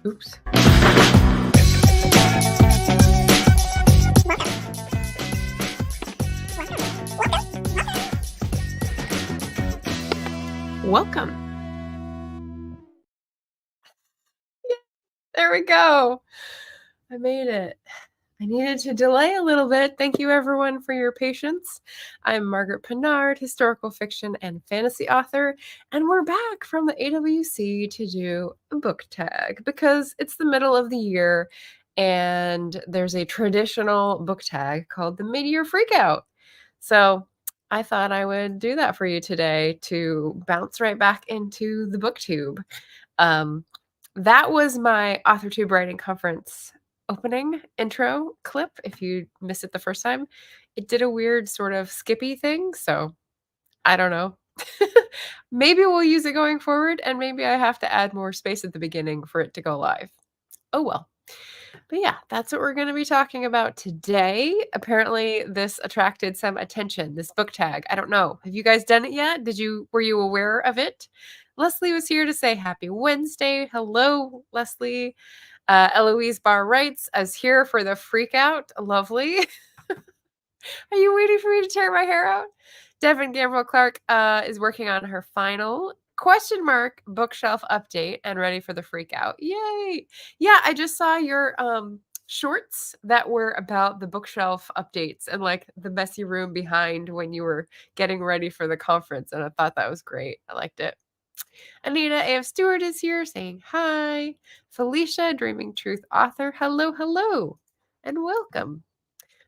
Oops. Welcome. There we go. I made it. I needed to delay a little bit. Thank you, everyone, for your patience. I'm Margaret Pinard, historical fiction and fantasy author, and we're back from the AWC to do a book tag because it's the middle of the year and there's a traditional book tag called the Mid-Year Freakout. So I thought I would do that for you today to bounce right back into the Booktube. That was my authorTUBE writing conference opening intro clip. If you missed it the first time, it did a weird sort of skippy thing. So I don't know. Maybe we'll use it going forward, and maybe I have to add more space at the beginning for it to go live. Oh well. But yeah, that's what we're going to be talking about today. Apparently, this attracted some attention, this book tag. I don't know. Have you guys done it yet? Were you aware of it? Leslie was here to say happy Wednesday. Hello, Leslie. Eloise Barr writes, I was here for the Freakout. Lovely. Are you waiting for me to tear my hair out? Devin Gamble Clark is working on her final bookshelf update and ready for the Freakout. Yay! Yeah, I just saw your shorts that were about the bookshelf updates and like the messy room behind when you were getting ready for the conference, and I thought that was great. I liked it. Anita A.F. Stewart is here saying hi. Felicia, Dreaming Truth author, hello, hello, and welcome.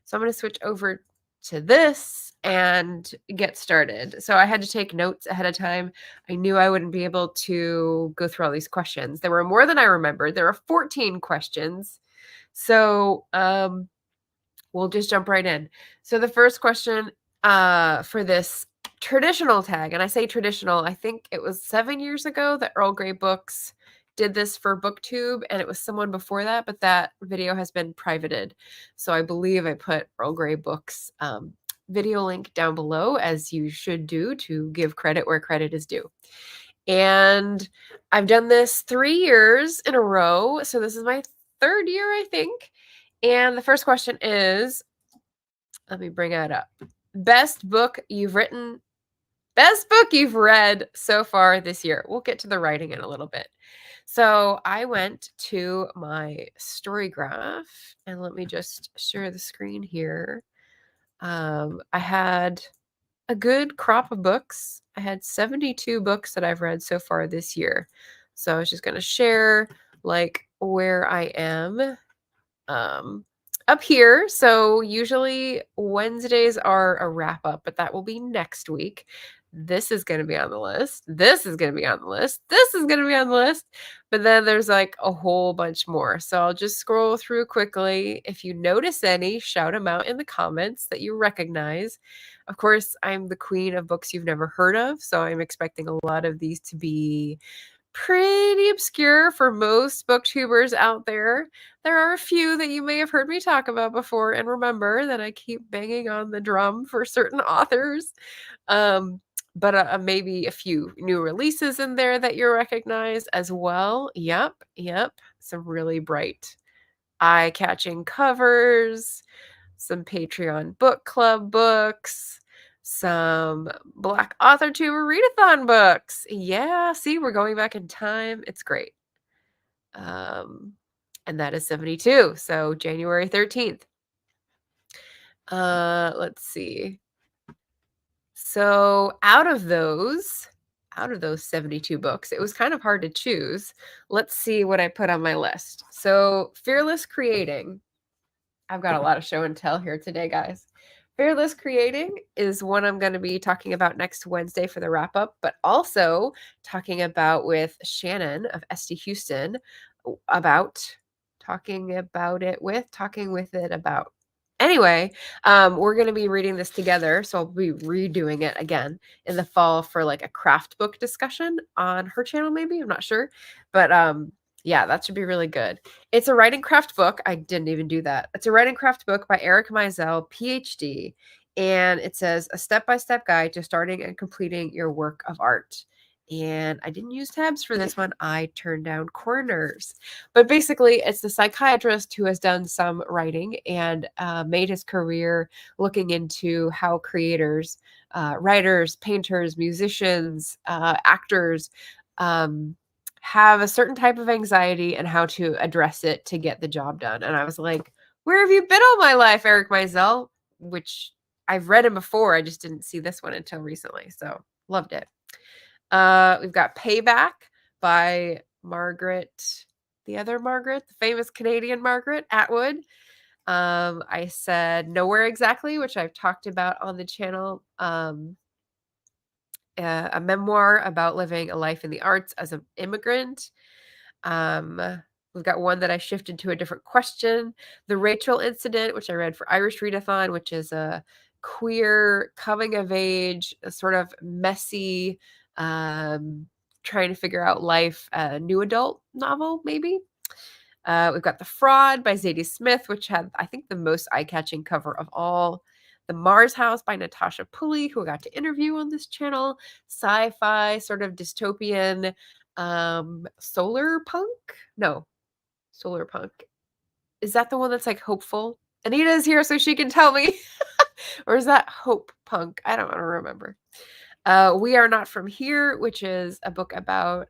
So I'm going to switch over to this and get started. So I had to take notes ahead of time. I knew I wouldn't be able to go through all these questions. There were more than I remembered. There are 14 questions. So we'll just jump right in. So the first question for this traditional tag, and I say traditional, I think it was 7 years ago that Earl Grey Books did this for Booktube, and it was someone before that, but that video has been privated. So I believe I put Earl Grey Books video link down below, as you should do, to give credit where credit is due. And I've done this 3 years in a row. So this is my third year, I think. And the first question is, let me bring that up. Best book you've read so far this year. We'll get to the writing in a little bit. So I went to my story graph, and let me just share the screen here. I had a good crop of books. I had 72 books that I've read so far this year. So I was just going to share like where I am up here. So usually Wednesdays are a wrap up, but that will be next week. This is going to be on the list. This is going to be on the list. This is going to be on the list. But then there's like a whole bunch more. So I'll just scroll through quickly. If you notice any, shout them out in the comments that you recognize. Of course, I'm the queen of books you've never heard of. So I'm expecting a lot of these to be pretty obscure for most booktubers out there. There are a few that you may have heard me talk about before, and remember that I keep banging on the drum for certain authors. But maybe a few new releases in there that you recognize as well. Yep. Some really bright, eye-catching covers, some Patreon book club books, some Black authorTUBER readathon books. Yeah, see, we're going back in time. It's great. And that is 72. So January 13th. Let's see. So out of those 72 books, it was kind of hard to choose. Let's see what I put on my list. So Fearless Creating. I've got a lot of show and tell here today, guys. Fearless Creating is one I'm going to be talking about next Wednesday for the wrap up, but also talking about with Shannon of ST Houston about Anyway, we're going to be reading this together, so I'll be redoing it again in the fall for like a craft book discussion on her channel, maybe. I'm not sure. But yeah, that should be really good. It's a writing craft book. I didn't even do that. It's a writing craft book by Eric Meisel, PhD. And it says a step-by-step guide to starting and completing your work of art. And I didn't use tabs for this one. I turned down corners. But basically, it's the psychiatrist who has done some writing and made his career looking into how creators, writers, painters, musicians, actors have a certain type of anxiety and how to address it to get the job done. And I was like, where have you been all my life, Eric Meisel? Which I've read him before. I just didn't see this one until recently. So loved it. We've got Payback by Margaret, the other Margaret, the famous Canadian Margaret Atwood. I said Nowhere Exactly, which I've talked about on the channel. A memoir about living a life in the arts as an immigrant. We've got one that I shifted to a different question. The Rachel Incident, which I read for Irish Readathon, which is a queer coming of age, a sort of messy, trying to figure out life, new adult novel, maybe. We've got The Fraud by Zadie Smith, which had, I think, the most eye-catching cover of all. The Mars House by Natasha Pulley, who I got to interview on this channel. Sci-fi, sort of dystopian, solar punk? No, solar punk. Is that the one that's like hopeful? Anita's here so she can tell me. Or is that hope punk? I don't remember. We Are Not From Here, which is a book about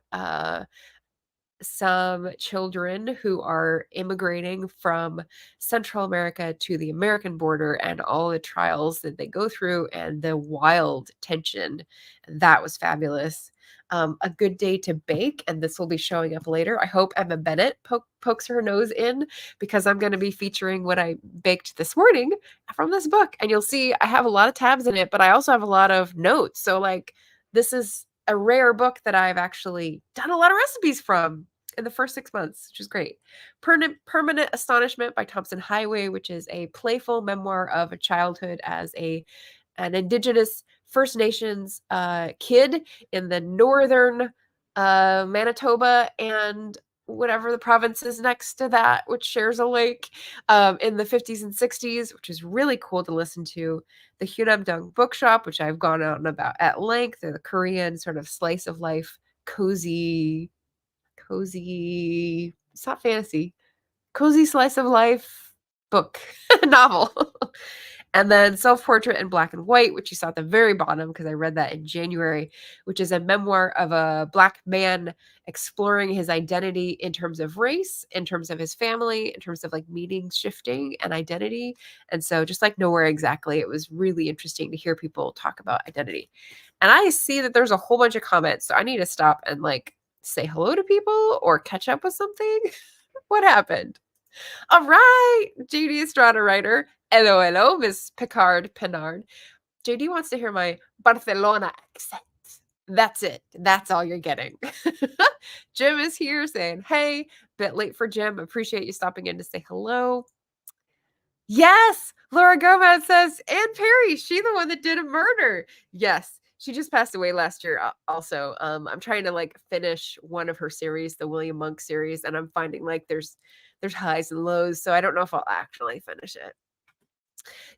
some children who are immigrating from Central America to the American border and all the trials that they go through and the wild tension. That was fabulous. A Good Day to Bake, and this will be showing up later. I hope Emma Bennett pokes her nose in because I'm going to be featuring what I baked this morning from this book. And you'll see I have a lot of tabs in it, but I also have a lot of notes. So like this is a rare book that I've actually done a lot of recipes from in the first 6 months, which is great. Permanent Astonishment by Thompson Highway, which is a playful memoir of a childhood as an Indigenous First Nations kid in the northern Manitoba and whatever the province is next to that, which shares a lake, in the 50s and 60s, which is really cool to listen to. The Hunamdung Bookshop, which I've gone out and about at length, the Korean sort of slice of life, cozy, it's not fantasy, cozy slice of life book, novel. And then Self-Portrait in Black and White, which you saw at the very bottom because I read that in January, which is a memoir of a Black man exploring his identity in terms of race, in terms of his family, in terms of like meaning shifting and identity. And so just like Nowhere Exactly, it was really interesting to hear people talk about identity. And I see that there's a whole bunch of comments, so I need to stop and like say hello to people or catch up with something. What happened? All right, JD Estrada writer. Hello, hello, Miss Picard Pinard. JD wants to hear my Barcelona accent. That's it. That's all you're getting. Jim is here saying, hey, bit late for Jim. Appreciate you stopping in to say hello. Yes, Laura Gomez says, Anne Perry, she the one that did a murder. Yes, she just passed away last year also. I'm trying to like finish one of her series, the William Monk series, and I'm finding like there's highs and lows, so I don't know if I'll actually finish it.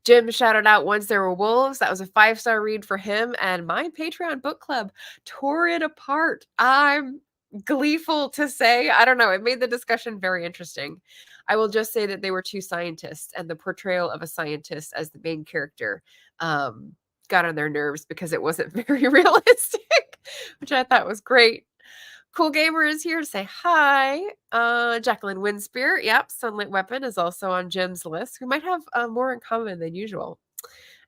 Jim shouted out Once There Were Wolves. That was a 5-star read for him, and my Patreon book club tore it apart. I'm gleeful to say, I don't know, it made the discussion very interesting. I will just say that they were two scientists, and the portrayal of a scientist as the main character got on their nerves because it wasn't very realistic, which I thought was great. Cool Gamer is here to say hi. Jacqueline Winspear, yep, Sunlit Weapon is also on Jim's list. We might have more in common than usual.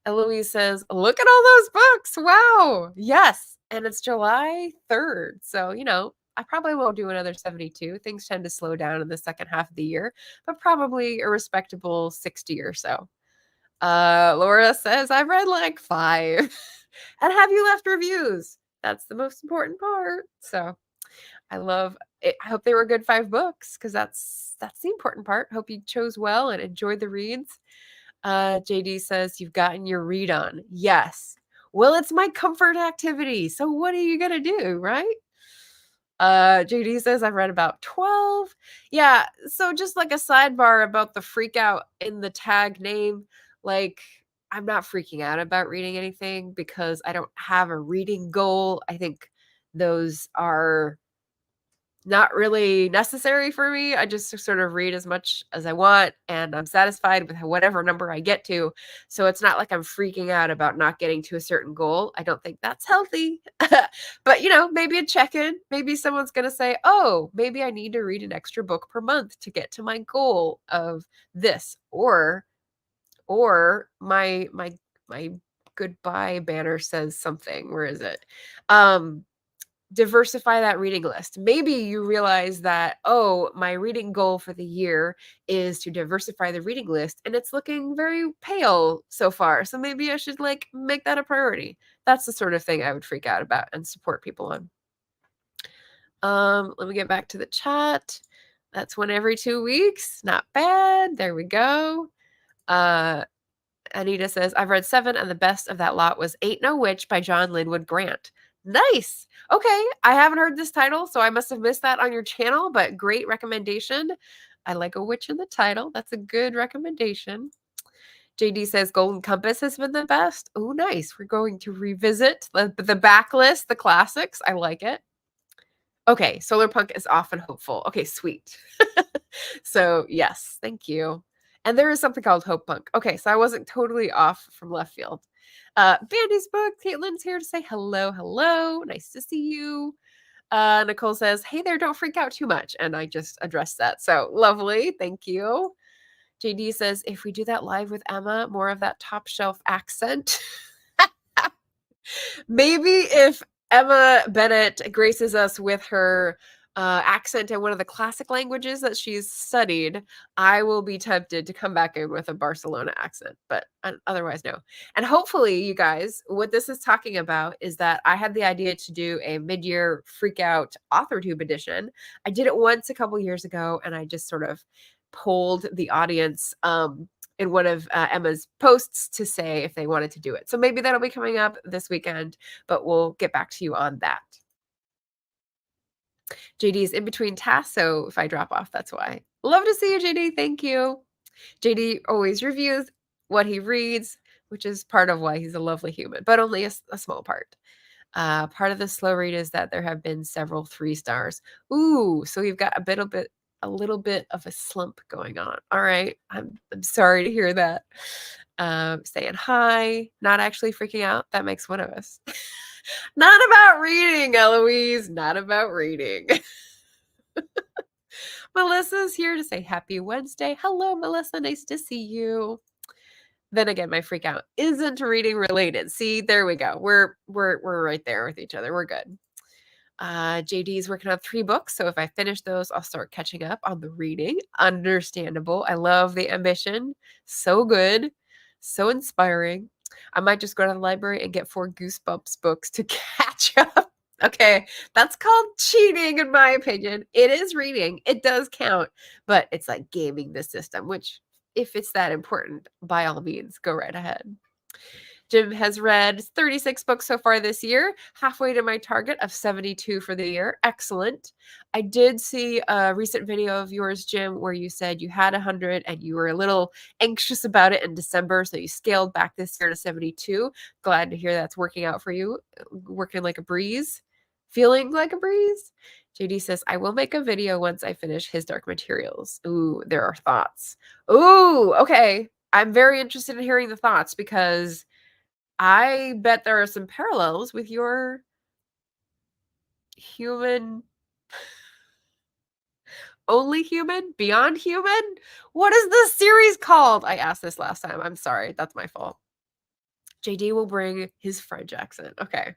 Eloise says, look at all those books. Wow. Yes. And it's July 3rd. So, you know, I probably won't do another 72. Things tend to slow down in the second half of the year, but probably a respectable 60 or so. Laura says, I've read like 5. And have you left reviews? That's the most important part. So I love it. I hope they were good 5 books because that's the important part. Hope you chose well and enjoyed the reads. JD says, you've gotten your read on. Yes. Well, it's my comfort activity. So what are you going to do, right? JD says, I've read about 12. Yeah. So just like a sidebar about the Freakout in the tag name, like I'm not freaking out about reading anything because I don't have a reading goal. I think those are not really necessary for me. I just sort of read as much as I want, and I'm satisfied with whatever number I get to. So it's not like I'm freaking out about not getting to a certain goal. I don't think that's healthy. But, maybe a check-in. Maybe someone's going to say, "Oh, maybe I need to read an extra book per month to get to my goal of this." Or my goodbye banner says something. Where is it? Diversify that reading list. Maybe you realize that, oh, my reading goal for the year is to diversify the reading list, and it's looking very pale so far. So maybe I should make that a priority. That's the sort of thing I would freak out about and support people on. Let me get back to the chat. That's one every 2 weeks. Not bad. There we go. Anita says, I've read 7, and the best of that lot was Ain't No Witch by John Linwood Grant. Nice. Okay. I haven't heard this title, so I must have missed that on your channel, but great recommendation. I like a witch in the title. That's a good recommendation. JD says Golden Compass has been the best. Oh, nice. We're going to revisit the backlist, the classics. I like it. Okay. Solar Punk is often hopeful. Okay, sweet. So yes, thank you. And there is something called Hope Punk. Okay, so I wasn't totally off from left field. Bandy's book. Caitlin's here to say hello, hello. Nice to see you. Nicole says, hey there, don't freak out too much. And I just addressed that. So lovely. Thank you. JD says, if we do that live with Emma, more of that top shelf accent. Maybe if Emma Bennett graces us with her accent in one of the classic languages that she's studied, I will be tempted to come back in with a Barcelona accent, but otherwise, no. And hopefully, you guys, what this is talking about is that I had the idea to do a mid-year Freakout authorTube edition. I did it once a couple years ago, and I just sort of polled the audience in one of Emma's posts to say if they wanted to do it. So maybe that'll be coming up this weekend, but we'll get back to you on that. JD is in between tasks, so if I drop off, that's why. Love to see you, JD. Thank you. JD always reviews what he reads, which is part of why he's a lovely human, but only a small part. Part of the slow read is that there have been several 3 stars. Ooh, so we've got a little bit of a slump going on. All right. I'm sorry to hear that. Saying hi, not actually freaking out. That makes one of us. Not about reading, Eloise. Not about reading. Melissa's here to say happy Wednesday. Hello, Melissa. Nice to see you. Then again, my freak out isn't reading related. See, there we go. We're right there with each other. We're good. JD's working on 3 books, so if I finish those, I'll start catching up on the reading. Understandable. I love the ambition. So good. So inspiring. I might just go to the library and get 4 Goosebumps books to catch up. Okay, that's called cheating, in my opinion. It is reading. It does count, but it's like gaming the system, which, if it's that important, by all means, go right ahead. Jim has read 36 books so far this year, halfway to my target of 72 for the year. Excellent. I did see a recent video of yours, Jim, where you said you had 100 and you were a little anxious about it in December, so you scaled back this year to 72. Glad to hear that's working out for you, working like a breeze, feeling like a breeze. JD says, I will make a video once I finish his Dark Materials. Ooh, there are thoughts. Ooh, okay. I'm very interested in hearing the thoughts because I bet there are some parallels with your human, only human, beyond human. What is this series called? I asked this last time. I'm sorry. That's my fault. JD will bring his French accent. Okay.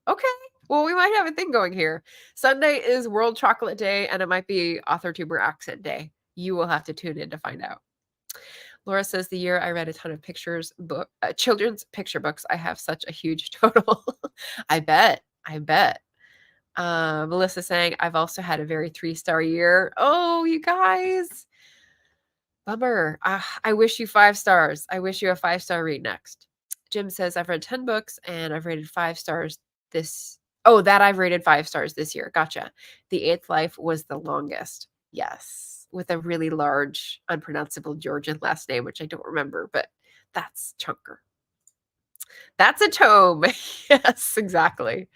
Okay. Well, we might have a thing going here. Sunday is World Chocolate Day, and it might be authorTUBER Accent Day. You will have to tune in to find out. Laura says the year I read a ton of children's picture books, I have such a huge total. I bet. Melissa saying, I've also had a very 3-star year. Oh, you guys. Bummer. I wish you 5 stars. I wish you a 5-star read next. Jim says, I've read 10 books and I've rated 5 stars I've rated 5 stars this year. Gotcha. The 8th Life was the longest. Yes. With a really large, unpronounceable Georgian last name, which I don't remember, but that's chunker. That's a tome. Yes, exactly.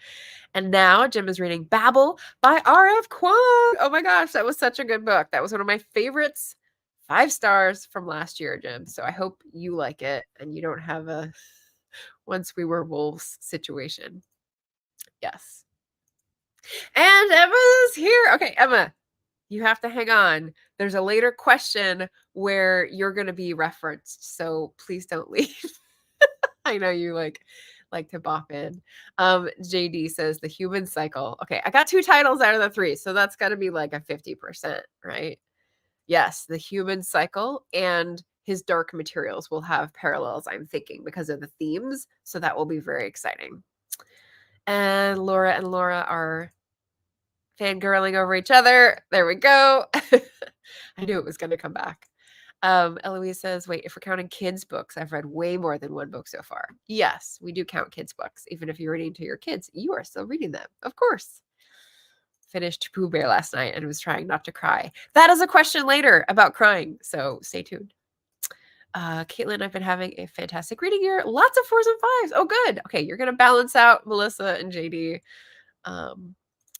And now Jim is reading Babel by R.F. Kuang. Oh my gosh, that was such a good book. That was one of my favorites. 5 stars from last year, Jim. So I hope you like it and you don't have a Once We Were Wolves situation. Yes. And Emma's here. Okay, Emma, you have to hang on. There's a later question where you're going to be referenced. So please don't leave. I know you like to bop in. JD says The Human Cycle. Okay, I got 2 titles out of the 3, so that's got to be like a 50%, right? Yes, The Human Cycle and his Dark Materials will have parallels, I'm thinking, because of the themes. So that will be very exciting. And Laura are fangirling over each other. There we go. I knew it was going to come back. Eloise says, wait, if we're counting kids' books, I've read way more than 1 book so far. Yes, we do count kids' books. Even if you're reading to your kids, you are still reading them. Of course. Finished Pooh Bear last night and was trying not to cry. That is a question later about crying, so stay tuned. Caitlin, I've been having a fantastic reading year. Lots of 4s and 5s. Oh, good. Okay, you're going to balance out Melissa and JD.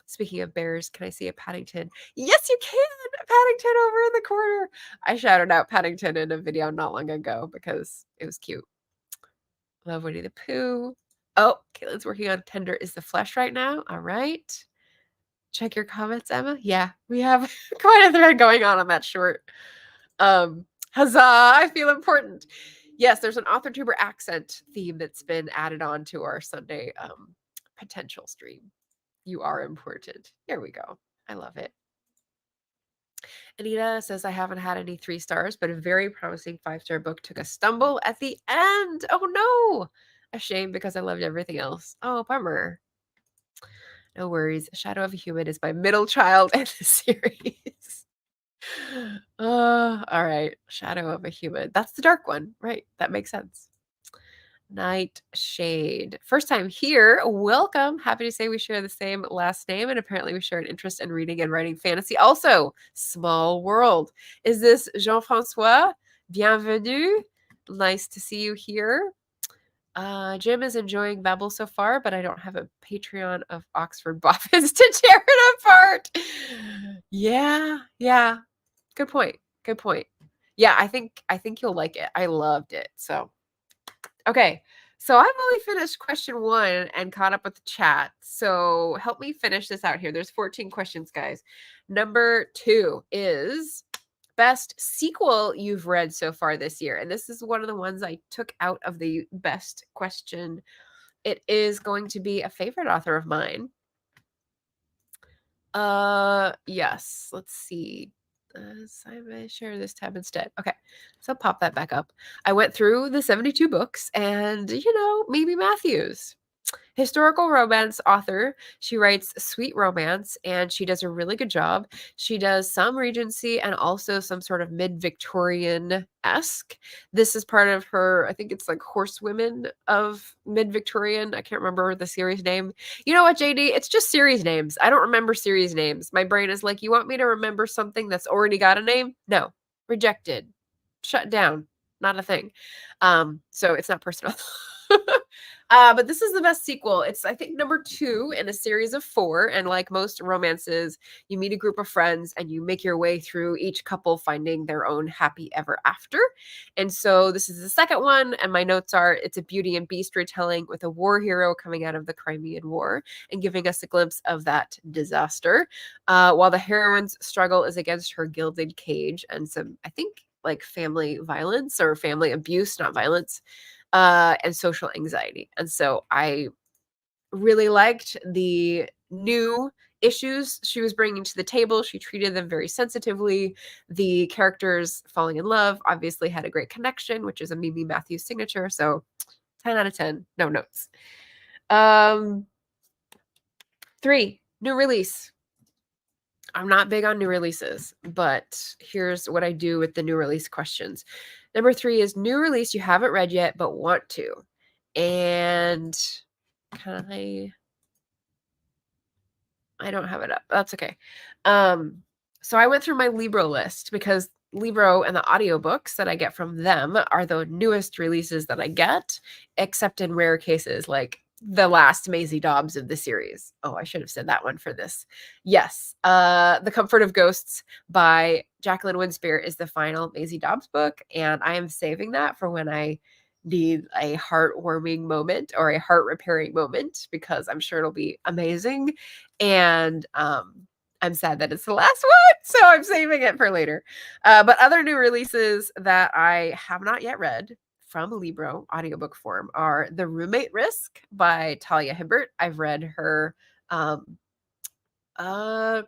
Speaking of bears, can I see a Paddington? Yes, you can! Paddington over in the corner. I shouted out Paddington in a video not long ago because it was cute. Love Winnie the Pooh. Oh, Caitlin's working on Tender is the Flesh right now. All right. Check your comments, Emma. Yeah, we have quite a thread going on that short. Huzzah, I feel important. Yes, there's an authorTUBER accent theme that's been added on to our Sunday potential stream. You are important. Here we go. I love it. Anita says, I haven't had any 3 stars, but a very promising 5-star book took a stumble at the end. Oh no. A shame because I loved everything else. Oh, bummer. No worries. Shadow of a Human is my middle child in the series. All right. Shadow of a Human. That's the dark one, right? That makes sense. Nightshade. First time here. Welcome. Happy to say we share the same last name, and apparently we share an interest in reading and writing fantasy. Also, small world. Is this Jean-Francois? Bienvenue. Nice to see you here. Jim is enjoying Babel so far, but I don't have a Patreon of Oxford boffins to tear it apart. Yeah. Good point. Yeah, I think you'll like it. I loved it. So okay, so I've only finished question 1 and caught up with the chat. So help me finish this out here. There's 14 questions, guys. Number 2 is best sequel you've read so far this year. And this is one of the ones I took out of the best question. It is going to be a favorite author of mine. Yes, let's see. I may share this tab instead. Okay, so pop that back up. I went through the 72 books and, Mimi Matthews. Historical romance author. She writes sweet romance and she does a really good job. She does some Regency and also some sort of mid-Victorian-esque. This is part of her, I think it's like Horsewomen of mid-Victorian. I can't remember the series name. You know what, JD? It's just series names. I don't remember series names. My brain is like, you want me to remember something that's already got a name? No. Rejected. Shut down. Not a thing. So it's not personal. But this is the best sequel. It's, I think, number 2 in a series of 4. And like most romances, you meet a group of friends and you make your way through each couple finding their own happy ever after. And so this is the second one. And my notes are, it's a Beauty and Beast retelling with a war hero coming out of the Crimean War and giving us a glimpse of that disaster. While the heroine's struggle is against her gilded cage and some, I think, like family violence or family abuse, not violence. And social anxiety. And so I really liked the new issues she was bringing to the table. She treated them very sensitively. The characters falling in love obviously had a great connection, which is a Mimi Matthews signature. So 10 out of 10, no notes. 3, new release. I'm not big on new releases, but here's what I do with the new release questions. Number 3 is new release you haven't read yet, but want to. And I don't have it up. That's okay. So I went through my Libro list because Libro and the audiobooks that I get from them are the newest releases that I get, except in rare cases like the last Maisie Dobbs of the series. Oh, I should have said that one for this. Yes, The Comfort of Ghosts by Jacqueline Winspear is the final Maisie Dobbs book, and I am saving that for when I need a heartwarming moment or a heart repairing moment, because I'm sure it'll be amazing. And I'm sad that it's the last one, so I'm saving it for later. But other new releases that I have not yet read from Libro audiobook form are The Roommate Risk by Talia Hibbert. I've read her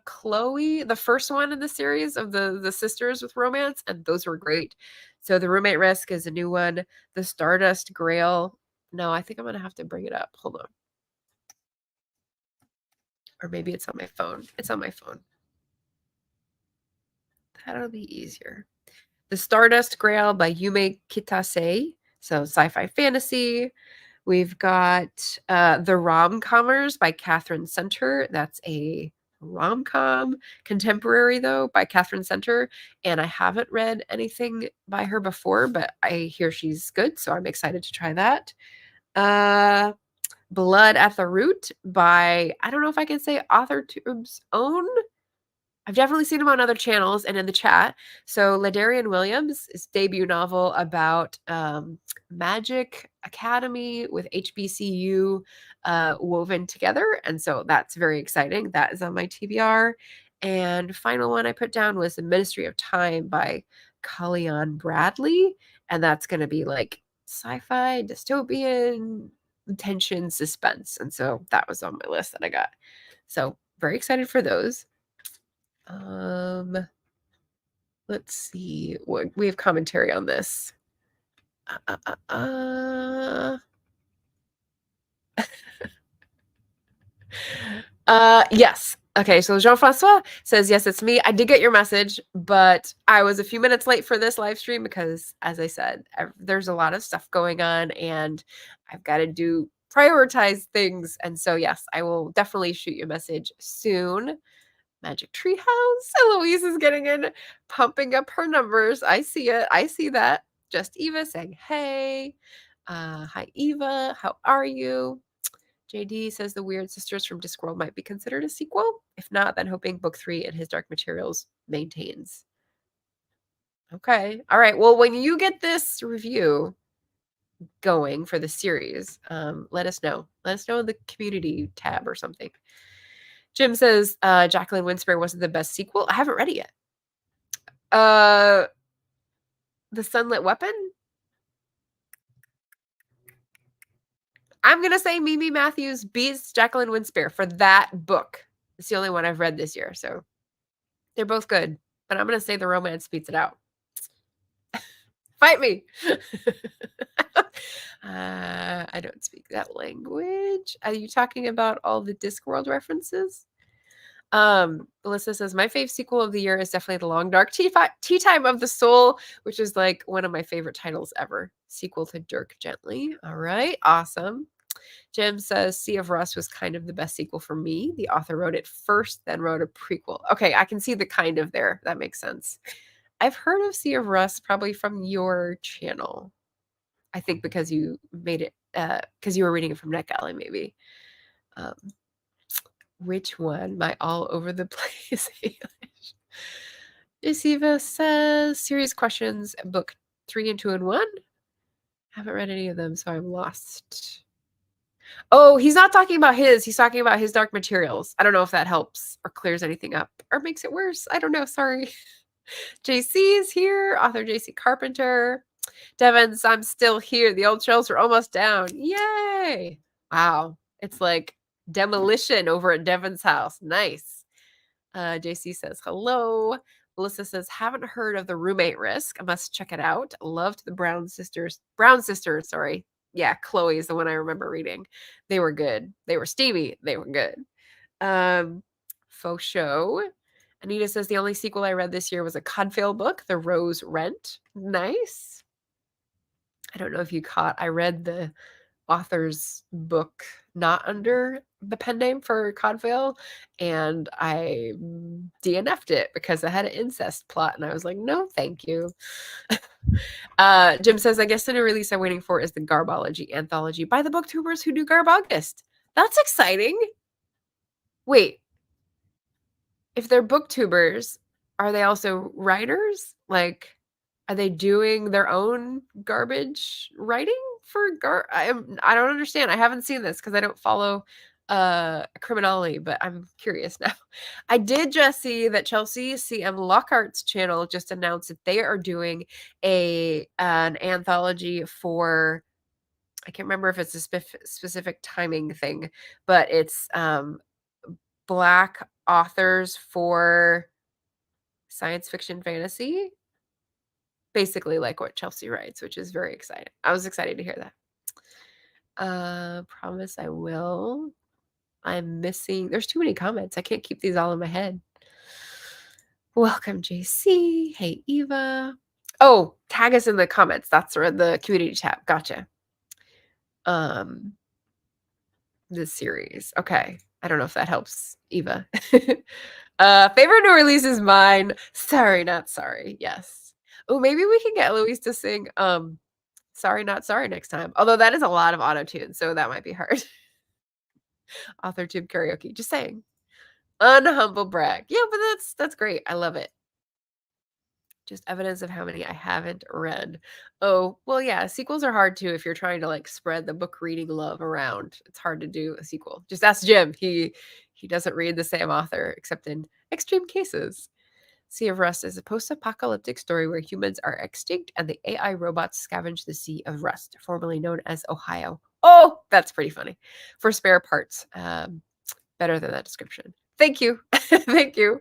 Chloe, the first one in the series of the sisters with romance, and those were great. So The Roommate Risk is a new one. The Stardust Grail. No, I think I'm gonna have to bring it up. Hold on. Or maybe it's on my phone. It's on my phone. That'll be easier. The Stardust Grail by Yume Kitase. So sci-fi fantasy. We've got The Rom-Commers by Catherine Center. That's a rom-com. Contemporary, though, by Catherine Center. And I haven't read anything by her before, but I hear she's good, so I'm excited to try that. Blood at the Root by, I don't know if I can say authorTUBE's own. I've definitely seen him on other channels and in the chat. So Ladarian Williams' debut novel about Magic Academy with HBCU woven together. And so that's very exciting. That is on my TBR. And final one I put down was The Ministry of Time by Kalyan Bradley. And that's going to be like sci-fi, dystopian, tension, suspense. And so that was on my list that I got. So very excited for those. Let's see what we have commentary on this. Yes. Okay, so Jean-Francois says, yes, it's me. I did get your message, but I was a few minutes late for this live stream because, as I said, there's a lot of stuff going on and I've got to prioritize things. And so, yes, I will definitely shoot you a message soon. Magic Treehouse. Eloise is getting in, pumping up her numbers. I see it. I see that. Just Eva saying, hey. Hi, Eva. How are you? JD says the Weird Sisters from Discworld might be considered a sequel. If not, then hoping book 3 and His Dark Materials maintains. Okay. All right. Well, when you get this review going for the series, let us know. Let us know in the community tab or something. Jim says Jacqueline Winspear wasn't the best sequel. I haven't read it yet. The Sunlit Weapon? I'm going to say Mimi Matthews beats Jacqueline Winspear for that book. It's the only one I've read this year, so they're both good. But I'm going to say the romance beats it out. Fight me! I don't speak that language. Are you talking about all the Discworld references? Alyssa says, my fave sequel of the year is definitely The Long Dark Tea Time of the Soul, which is like one of my favorite titles ever. Sequel to Dirk Gently. All right, awesome. Jim says, Sea of Rust was kind of the best sequel for me. The author wrote it first, then wrote a prequel. Okay, I can see the kind of there. That makes sense. I've heard of Sea of Rust probably from your channel. I think because you made it, because you were reading it from NetGalley, maybe. Which one? My all over the place English. Isiva says, Serious Questions, book 3 and 2 and 1. Haven't read any of them, so I'm lost. Oh, he's not talking about his. He's talking about His Dark Materials. I don't know if that helps or clears anything up or makes it worse. I don't know. Sorry. JC is here. Author JC Carpenter. Devon's, I'm still here. The old shelves are almost down. Yay. Wow. It's like demolition over at Devon's house. Nice. JC says hello. Melissa says, haven't heard of The Roommate Risk. I must check it out. Loved the Brown Sisters, sorry. Yeah, Chloe is the one I remember reading. They were good. They were steamy. They were good. Faux show. Anita says, the only sequel I read this year was a Codfield book, The Rose Rent. Nice. I don't know if you caught, I read the author's book not under the pen name for Codvale, and I DNF'd it because I had an incest plot, and I was like, no, thank you. Jim says, I guess the new release I'm waiting for is the Garbology anthology by the booktubers who do Garb August. That's exciting. Wait, if they're booktubers, are they also writers? Like, are they doing their own garbage writing for I don't understand. I haven't seen this because I don't follow criminology, but I'm curious now. I did just see that Chelsea CM Lockhart's channel just announced that they are doing an anthology for, I can't remember if it's a specific timing thing, but it's Black authors for science fiction fantasy, basically like what Chelsea writes, which is very exciting. I was excited to hear that. Promise I will. I'm missing, there's too many comments. I can't keep these all in my head. Welcome, JC. Hey, Eva. Oh, tag us in the comments. That's the community tab. Gotcha. This series. Okay. I don't know if that helps, Eva. Favorite new release is mine. Sorry, not sorry. Yes. Oh, maybe we can get Louise to sing Sorry, Not Sorry next time. Although that is a lot of auto-tune, so that might be hard. AuthorTube karaoke. Just saying. Unhumble brag. Yeah, but that's great. I love it. Just evidence of how many I haven't read. Oh, well, yeah, sequels are hard too if you're trying to like spread the book reading love around. It's hard to do a sequel. Just ask Jim. He doesn't read the same author except in extreme cases. Sea of Rust is a post-apocalyptic story where humans are extinct and the AI robots scavenge the Sea of Rust, formerly known as Ohio. Oh, that's pretty funny. For spare parts. Better than that description. Thank you. Thank you.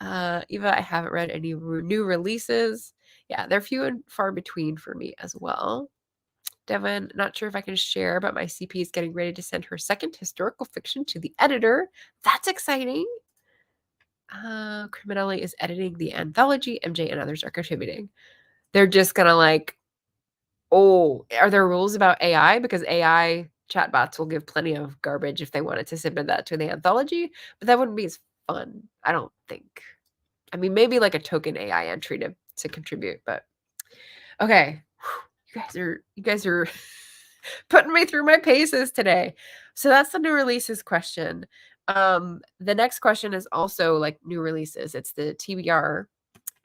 Eva, I haven't read any new releases. Yeah, they're few and far between for me as well. Devin, not sure if I can share, but my CP is getting ready to send her second historical fiction to the editor. That's exciting. Criminelli is editing the anthology. MJ and others are contributing. They're just gonna like, oh, are there rules about AI? Because AI chatbots will give plenty of garbage if they wanted to submit that to the anthology, but that wouldn't be as fun, I don't think. I mean, maybe like a token AI entry to contribute, but okay. You guys are putting me through my paces today. So that's the new releases question. The next question is also like new releases. It's the TBR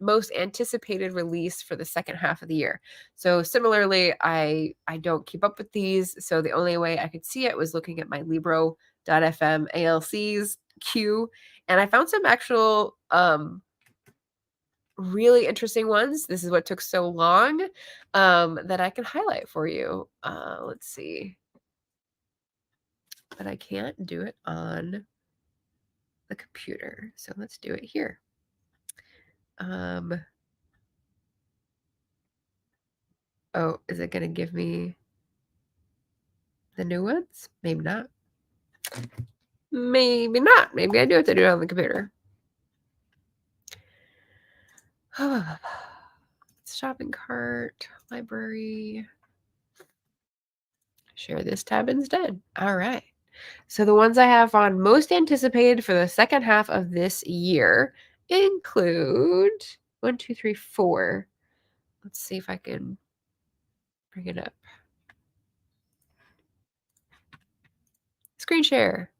most anticipated release for the second half of the year. So similarly, I don't keep up with these. So the only way I could see it was looking at my Libro.fm ALC's queue. And I found some actual really interesting ones. This is what took so long that I can highlight for you. Let's see. But I can't do it on the computer. So let's do it here. Oh, is it going to give me the new ones? Maybe not. Maybe not. Maybe I do have to do it on the computer. Shopping cart, library. Share this tab instead. All right. So the ones I have on most anticipated for the second half of this year include 1, 2, 3, 4. Let's see if I can bring it up. Screen share.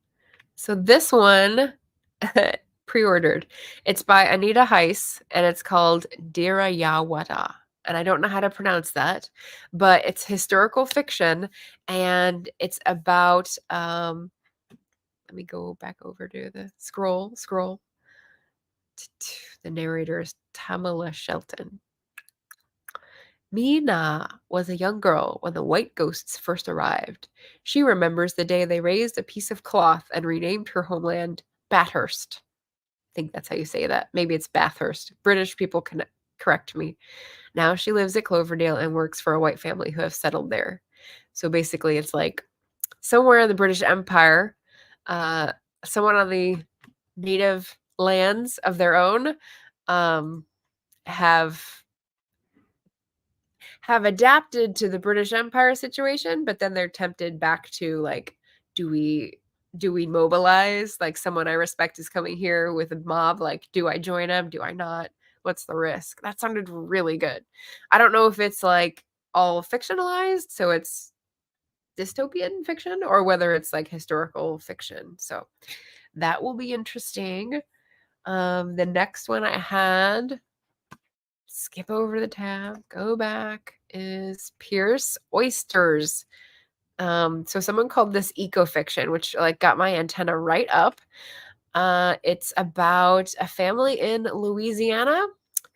So this one pre-ordered. It's by Anita Heiss and it's called Dirayawata. And I don't know how to pronounce that, but it's historical fiction and it's about let me go back over to the scroll. The narrator is Tamala Shelton. Mina was a young girl when the white ghosts first arrived. She remembers the day they raised a piece of cloth and renamed her homeland Bathurst. I think that's how you say that. Maybe it's Bathurst. British people can correct me. Now she lives at Cloverdale and works for a white family who have settled there. So basically it's like somewhere in the British Empire, someone on the native lands of their own have adapted to the British Empire situation, but then they're tempted back to like, do we do we mobilize? Like, someone I respect is coming here with a mob, like, do I join him? Do I not? What's the risk? That sounded really good. I don't know if it's, like, all fictionalized, so it's dystopian fiction, or whether it's, like, historical fiction, so that will be interesting. The next one I had, skip over the tab, go back, is Pierce Oysters. So someone called this eco-fiction, which, like, got my antenna right up. It's about a family in Louisiana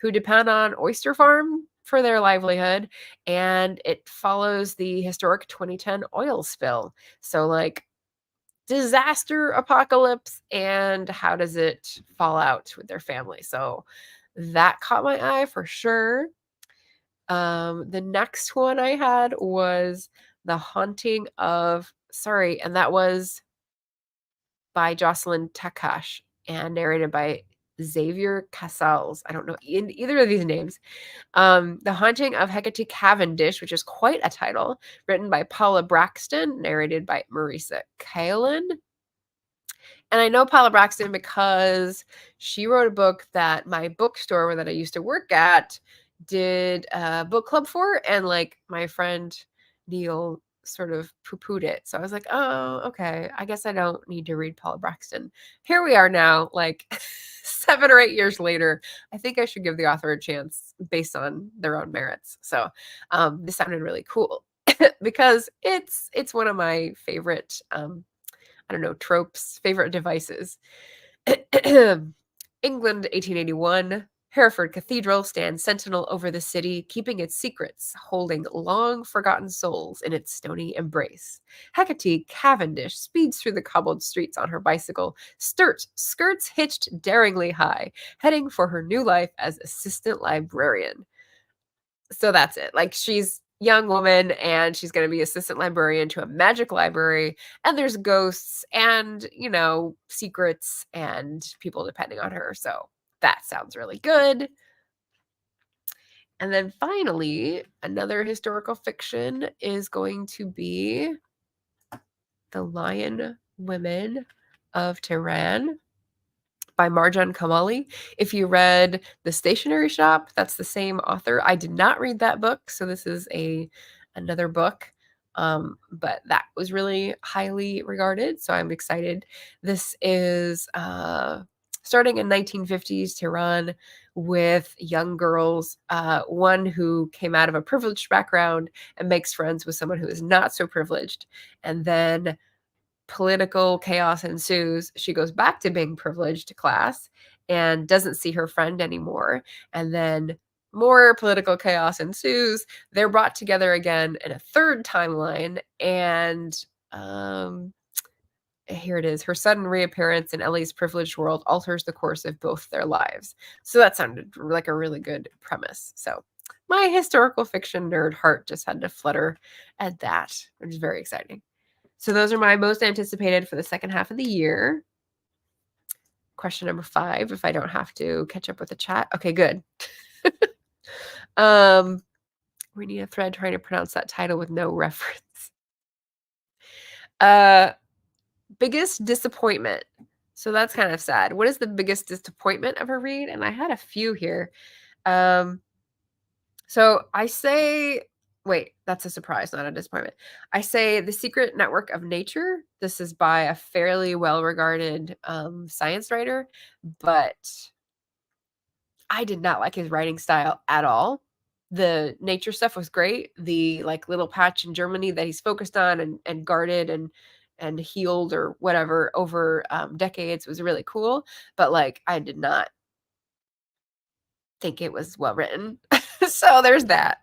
who depend on oyster farm for their livelihood, and it follows the historic 2010 oil spill. So, like, disaster apocalypse, and how does it fall out with their family? So that caught my eye for sure. The next one I had was The Haunting of Sorry, and that was by Jocelyn Takash and narrated by Xavier Casals. I don't know either of these names. The Haunting of Hecate Cavendish, which is quite a title, written by Paula Braxton, narrated by Marisa Kalen. And I know Paula Braxton because she wrote a book that my bookstore that I used to work at did a book club for, and, like, my friend Neil sort of poo-pooed it. So I was like, "Oh, okay. I guess I don't need to read Paula Braxton." Here we are now, like 7 or 8 years later. I think I should give the author a chance based on their own merits. So, this sounded really cool because it's one of my favorite, I don't know, tropes, favorite devices. England, 1881. Hereford Cathedral stands sentinel over the city, keeping its secrets, holding long forgotten souls in its stony embrace. Hecate Cavendish speeds through the cobbled streets on her bicycle, skirts hitched daringly high, heading for her new life as assistant librarian. So that's it. Like, she's young woman and she's going to be assistant librarian to a magic library, and there's ghosts and, secrets and people depending on her. So that sounds really good. And then finally, another historical fiction is going to be The Lion Women of Tehran by Marjan Kamali. If you read The Stationery Shop, that's the same author. I did not read that book, so this is another book. But that was really highly regarded, so I'm excited. This is starting in 1950s Tehran with young girls, one who came out of a privileged background and makes friends with someone who is not so privileged, and then political chaos ensues. She goes back to being privileged to class and doesn't see her friend anymore. And then more political chaos ensues. They're brought together again in a third timeline. And here it is. Her sudden reappearance in Ellie's privileged world alters the course of both their lives. So that sounded like a really good premise. So my historical fiction nerd heart just had to flutter at that, which is very exciting. So those are my most anticipated for the second half of the year. Question number 5, if I don't have to catch up with the chat. Okay, good. We need a thread trying to pronounce that title with no reference. Biggest disappointment. So that's kind of sad. What is the biggest disappointment of a read? And I had a few here. So I say, wait, that's a surprise, not a disappointment. I say The Secret Network of Nature. This is by a fairly well-regarded science writer, but I did not like his writing style at all. The nature stuff was great. The, like, little patch in Germany that he's focused on and guarded and healed or whatever over decades was really cool. But, like, I did not think it was well written. So there's that.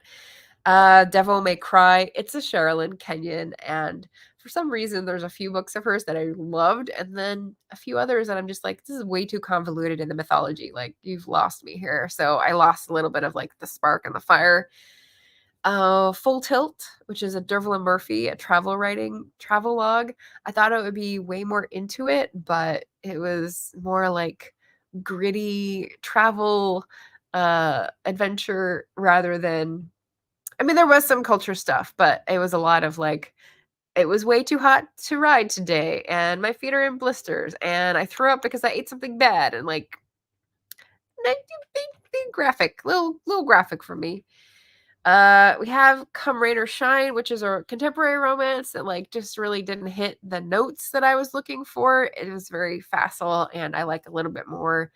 Devil May Cry. It's a Sherilyn Kenyon, and for some reason there's a few books of hers that I loved, and then a few others that I'm just like, this is way too convoluted in the mythology. Like, you've lost me here. So I lost a little bit of, like, the spark and the fire. Full Tilt, which is a Dervla Murphy, a travel log. I thought it would be way more into it, but it was more like gritty travel adventure rather than, I mean, there was some culture stuff, but it was a lot of, like, it was way too hot to ride today, and my feet are in blisters, and I threw up because I ate something bad, and like, big graphic, little graphic for me. We have Come Rain or Shine, which is a contemporary romance that like just really didn't hit the notes that I was looking for. It was very facile, and I like a little bit more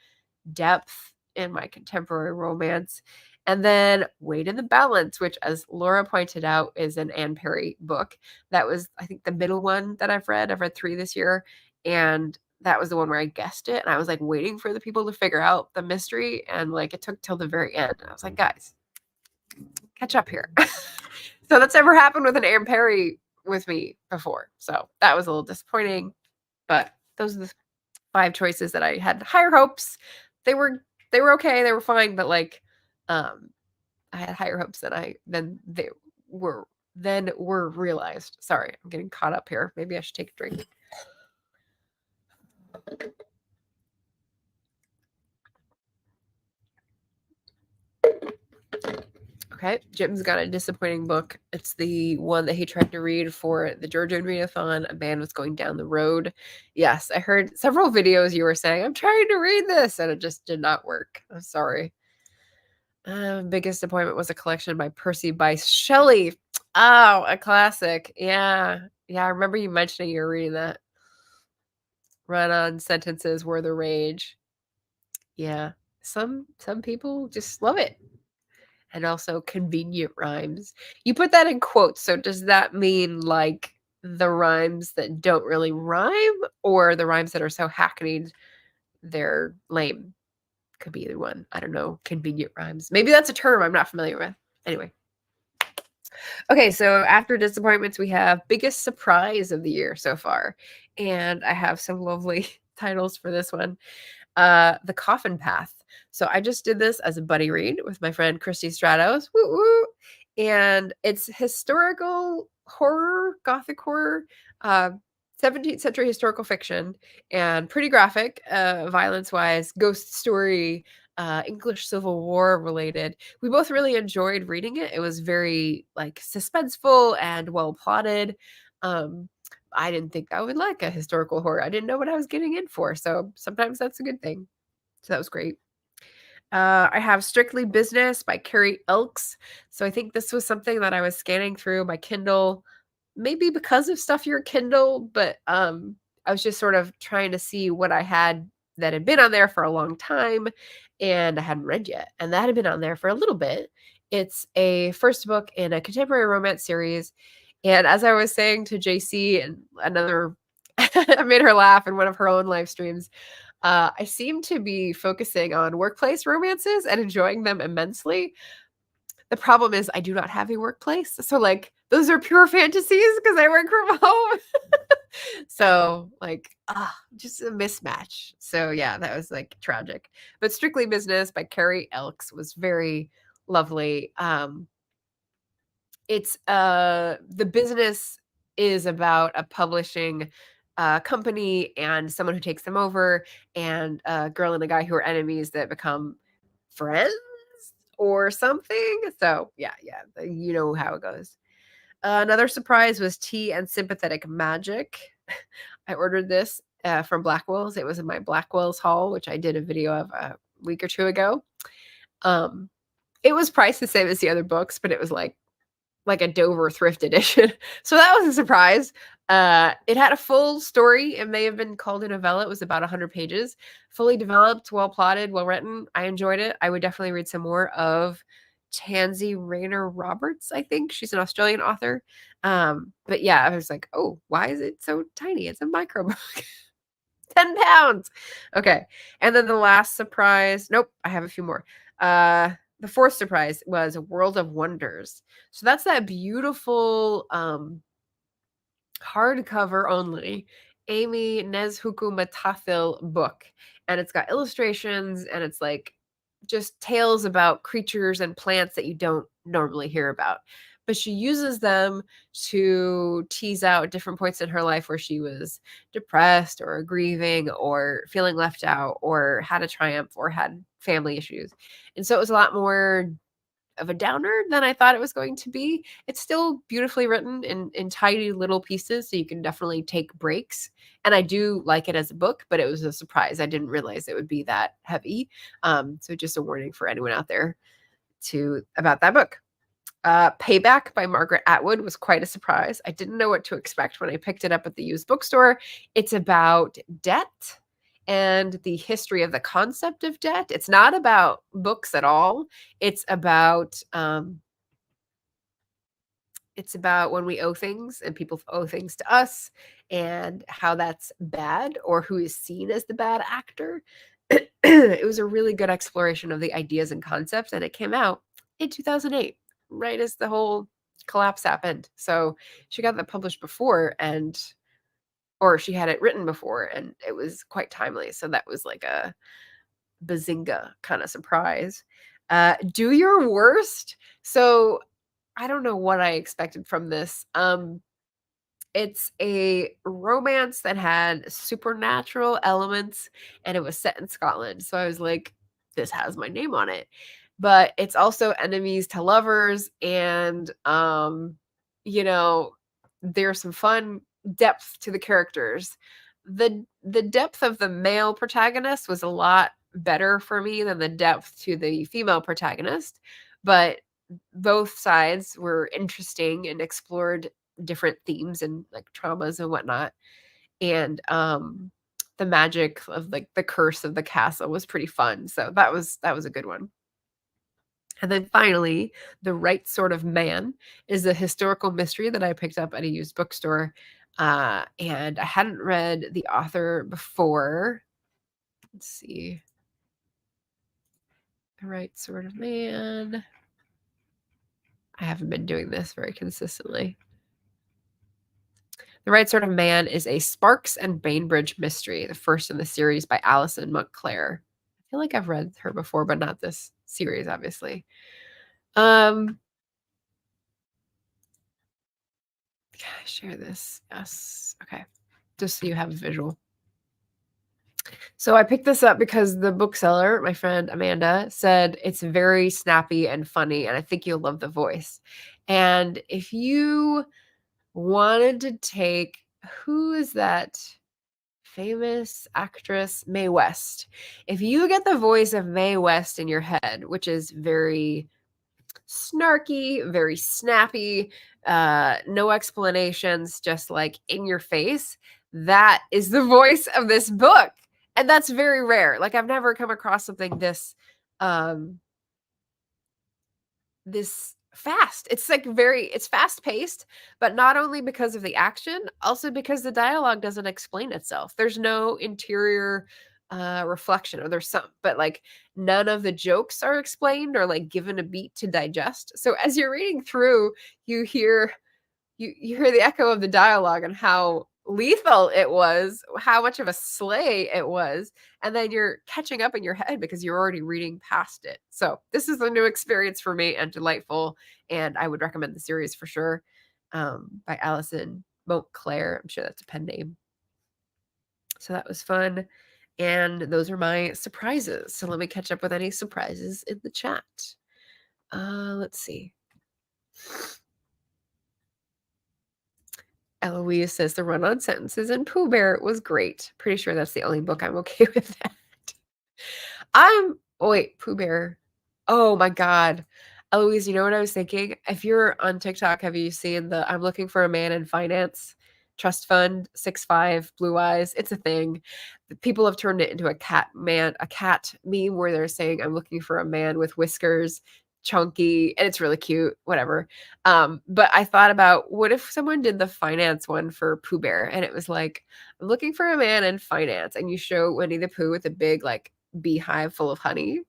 depth in my contemporary romance. And then Weight in the Balance, which, as Laura pointed out, is an Anne Perry book. That was, I think, the middle one that I've read. I've read 3 this year, and that was the one where I guessed it, and I was, like, waiting for the people to figure out the mystery, and, like, it took till the very end. And I was like, "Guys, catch up here." So that's never happened with an Anne Perry with me before, so that was a little disappointing, but those are the 5 choices that I had higher hopes. They were okay, they were fine, but, like, um, I had higher hopes than were realized. Sorry, I'm getting caught up here. Maybe I should take a drink. Okay, Jim's got a disappointing book. It's the one that he tried to read for the Georgian Readathon. A man was going down the road. Yes, I heard several videos you were saying, "I'm trying to read this," and it just did not work. I'm sorry. Biggest disappointment was a collection by Percy Bysshe Shelley. Oh, a classic. Yeah. Yeah, I remember you mentioning you were reading that. Run-on sentences were the rage. Yeah. Some people just love it. And also convenient rhymes. You put that in quotes, so does that mean, like, the rhymes that don't really rhyme, or the rhymes that are so hackneyed they're lame? Could be either one. I don't know. Convenient rhymes. Maybe that's a term I'm not familiar with. Anyway. Okay, so after disappointments, we have biggest surprise of the year so far. And I have some lovely titles for this one. The Coffin Path. So I just did this as a buddy read with my friend Christy Stratos. Woo woo. And it's historical horror, gothic horror, uh, 17th century historical fiction, and pretty graphic, violence-wise, ghost story, English Civil War related. We both really enjoyed reading it. It was very, like, suspenseful and well plotted. Um, I didn't think I would like a historical horror. I didn't know what I was getting in for, so sometimes that's a good thing. So that was great. I have Strictly Business by Carrie Elks. So I think this was something that I was scanning through my Kindle, maybe because of Stuff Your Kindle, but I was just sort of trying to see what I had that had been on there for a long time and I hadn't read yet. And that had been on there for a little bit. It's a first book in a contemporary romance series. And as I was saying to JC and another, I made her laugh in one of her own live streams. I seem to be focusing on workplace romances and enjoying them immensely. The problem is I do not have a workplace. So, like, those are pure fantasies because I work from home. So, like, just a mismatch. So, yeah, that was, like, tragic. But Strictly Business by Carrie Elks was very lovely. It's the business is about a publishing company and someone who takes them over, and a girl and a guy who are enemies that become friends or something. So yeah, you know how it goes. Another surprise was Tea and Sympathetic Magic. I ordered this from Blackwell's. It was in my Blackwell's haul, which I did a video of a week or two ago. It was priced the same as the other books, but it was like a Dover thrift edition. So that was a surprise. It had a full story. It may have been called a novella. It was about 100 pages, fully developed, well plotted, well written. I enjoyed it. I would definitely read some more of Tansy Rayner Roberts. I think she's an Australian author. But yeah, I was like, oh, why is it so tiny? It's a micro book. 10 pounds. Okay. And then the last surprise. Nope, I have a few more. The fourth surprise was World of Wonders. So that's that beautiful hardcover only Amy Nezhukumatathil book. And it's got illustrations and it's like just tales about creatures and plants that you don't normally hear about. But she uses them to tease out different points in her life where she was depressed or grieving or feeling left out or had a triumph or had family issues. And so it was a lot more of a downer than I thought it was going to be. It's still beautifully written in tiny little pieces, so you can definitely take breaks. And I do like it as a book, but it was a surprise. I didn't realize it would be that heavy. So just a warning for anyone out there about that book. Payback by Margaret Atwood was quite a surprise. I didn't know what to expect when I picked it up at the used bookstore. It's about debt and the history of the concept of debt. It's not about books at all. It's about when we owe things and people owe things to us and how that's bad or who is seen as the bad actor. It was a really good exploration of the ideas and concepts, and it came out in 2008, right as the whole collapse happened. So she got that published before, or she had it written before, and it was quite timely. So that was like a bazinga kind of surprise. Do your worst. So I don't know what I expected from this. It's a romance that had supernatural elements, and it was set in Scotland. So I was like, this has my name on it. But it's also enemies to lovers, and you know, there's some fun depth to the characters. The depth of the male protagonist was a lot better for me than the depth to the female protagonist, but both sides were interesting and explored different themes and like traumas and whatnot. And the magic of like the curse of the castle was pretty fun. So that was a good one. And then finally, The Right Sort of Man is a historical mystery that I picked up at a used bookstore. And I hadn't read the author before. Let's see. The Right Sort of Man. I haven't been doing this very consistently. The Right Sort of Man is a Sparks and Bainbridge mystery, the first in the series by Alison Montclair. I feel like I've read her before, but not this series, obviously. Can I share this? Yes. Okay. Just so you have a visual. So I picked this up because the bookseller, my friend Amanda, said it's very snappy and funny, and I think you'll love the voice. And if you wanted to take, who is that famous actress? Mae West. If you get the voice of Mae West in your head, which is very snarky, very snappy, no explanations, just like in your face, that is the voice of this book. And that's very rare. Like I've never come across something this this fast. It's like it's fast paced, but not only because of the action, also because the dialogue doesn't explain itself. There's no interior reflection, or there's some, but like none of the jokes are explained or like given a beat to digest. So as you're reading through, you hear the echo of the dialogue and how lethal it was, how much of a slay it was, and then you're catching up in your head because you're already reading past it. So this is a new experience for me and delightful, and I would recommend the series for sure. By Alison Montclair. I'm sure that's a pen name. So that was fun. And those are my surprises. So let me catch up with any surprises in the chat. Let's see. Eloise says the run-on sentences in Pooh Bear was great. Pretty sure that's the only book I'm okay with that. Wait, Pooh Bear. Oh my God. Eloise, you know what I was thinking? If you're on TikTok, have you seen the I'm looking for a man in finance trust fund 6'5" blue eyes? It's a thing. People have turned it into a cat meme where they're saying I'm looking for a man with whiskers, chunky, and it's really cute, whatever. But I thought about what if someone did the finance one for Pooh Bear, and it was like, I'm looking for a man in finance, and you show Winnie the Pooh with a big like beehive full of honey,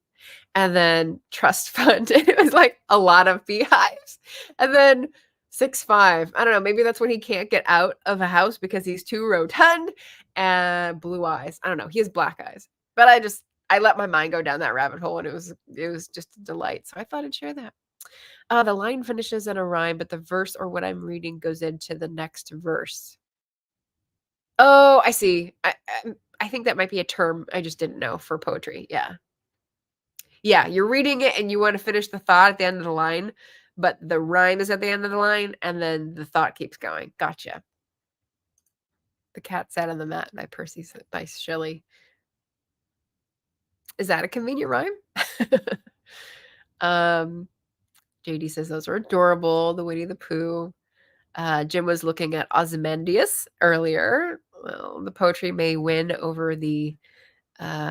and then trust fund, and it was like a lot of beehives, and then 6'5". I don't know, maybe that's when he can't get out of a house because he's too rotund, and blue eyes. I don't know, he has black eyes, but I let my mind go down that rabbit hole, and it was just a delight. So I thought I'd share that. The line finishes in a rhyme, but the verse or what I'm reading goes into the next verse. Oh, I see. I think that might be a term I just didn't know for poetry. Yeah. Yeah, you're reading it and you want to finish the thought at the end of the line, but the rhyme is at the end of the line, and then the thought keeps going. Gotcha. The Cat Sat on the Mat by Shelley. Is that a convenient rhyme? JD says those are adorable. The Winnie the Pooh. Jim was looking at Ozymandias earlier. Well, the poetry may win over the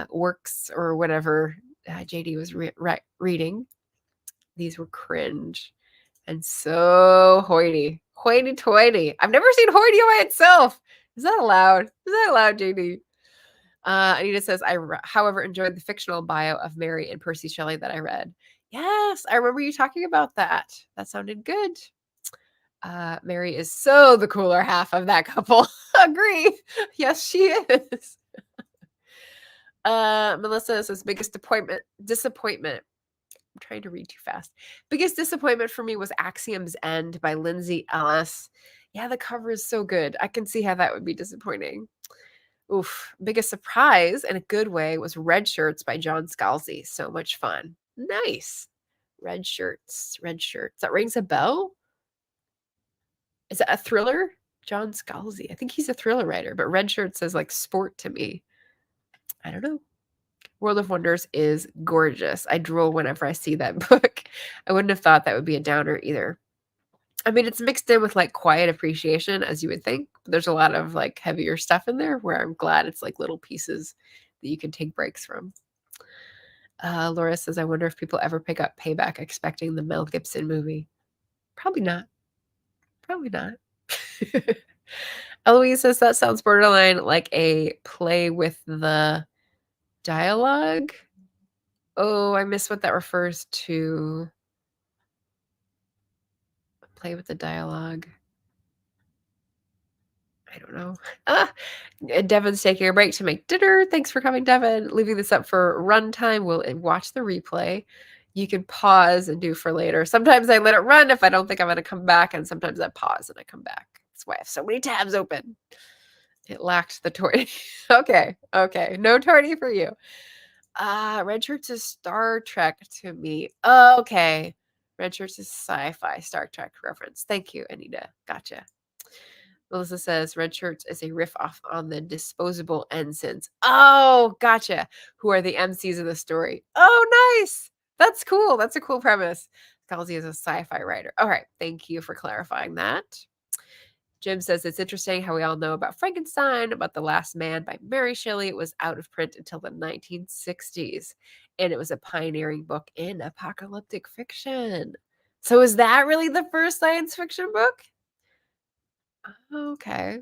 works or whatever JD was reading. These were cringe and so hoity. Hoity-toity. I've never seen hoity by itself. Is that allowed? Is that allowed, JD? Anita says, however, enjoyed the fictional bio of Mary and Percy Shelley that I read. Yes, I remember you talking about that. That sounded good. Mary is so the cooler half of that couple. Agree. Yes, she is. Melissa says, biggest disappointment. I'm trying to read too fast. Biggest disappointment for me was Axiom's End by Lindsay Ellis. Yeah, the cover is so good. I can see how that would be disappointing. Oof. Biggest surprise in a good way was Red Shirts by John Scalzi. So much fun. Nice. Red Shirts. That rings a bell? Is that a thriller? John Scalzi. I think he's a thriller writer, but Red Shirts says like sport to me. I don't know. World of Wonders is gorgeous. I drool whenever I see that book. I wouldn't have thought that would be a downer either. I mean, it's mixed in with like quiet appreciation, as you would think. But there's a lot of like heavier stuff in there where I'm glad it's like little pieces that you can take breaks from. Laura says, I wonder if people ever pick up Payback expecting the Mel Gibson movie. Probably not. Probably not. Eloise says, that sounds borderline like a play with the dialogue. Oh, I miss what that refers to. Play with the dialogue. I don't know. Devin's taking a break to make dinner. Thanks for coming, Devin. Leaving this up for runtime. We'll watch the replay. You can pause and do for later. Sometimes I let it run if I don't think I'm going to come back, and sometimes I pause and I come back. That's why I have so many tabs open. It lacked the torty. Okay. No torty for you. Red Shirts is Star Trek to me. Okay. Red Shirts is sci-fi Star Trek reference. Thank you, Anita. Gotcha. Melissa says Red Shirts is a riff off on the Disposable Ensigns. Oh, gotcha. Who are the MCs of the story. Oh, nice. That's cool. That's a cool premise. Scalzi is a sci-fi writer. All right. Thank you for clarifying that. Jim says it's interesting how we all know about Frankenstein, about The Last Man by Mary Shelley. It was out of print until the 1960s, and it was a pioneering book in apocalyptic fiction. So is that really the first science fiction book? Okay.